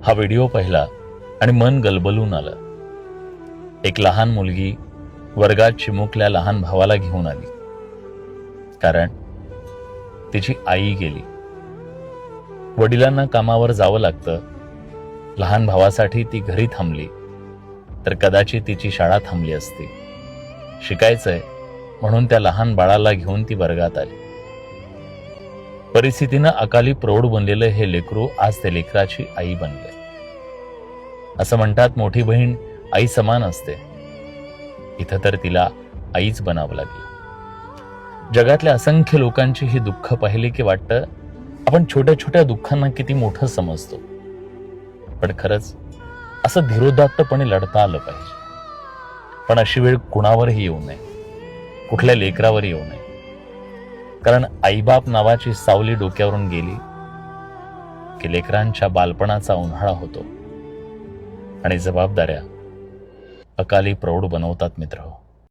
हा व्हिडिओ पाहिला आणि मन गलबलून आलं. एक लहान मुलगी वर्गात चिमुकल्या लहान भावाला घेऊन आली, कारण तिची आई गेली. वडिलांना कामावर जावं लागतं. लहान भावासाठी ती घरी थांबली, तर कदाचित तिची शाळा थांबली असती. शिकायचंय म्हणून त्या लहान बाळाला घेऊन ती वर्गात आली. परिस्थितीनं अकाली प्रौढ बनलेलं हे लेकरू आज त्या लेकराची आई बनले. असं म्हणतात, मोठी बहीण आई समान असते. इथं तर तिला आईच बनावं लागलं. जगातल्या असंख्य लोकांची ही दुःख पाहिली की वाटतं आपण छोट्या छोट्या दुःखांना किती मोठं समजतो. पण खरंच असं धीरोदात्तपणे लढता आलं पाहिजे. पण अशी वेळ कुणावरही येऊ नये, कुठल्या लेकरावर येऊ नये. कारण आईबाप नावाची सावली डोक्यावरून गेली की लेकरांच्या बालपणाचा उन्हाळा होतो आणि जबाबदाऱ्या अकाली प्रौढ बनवतात मित्र.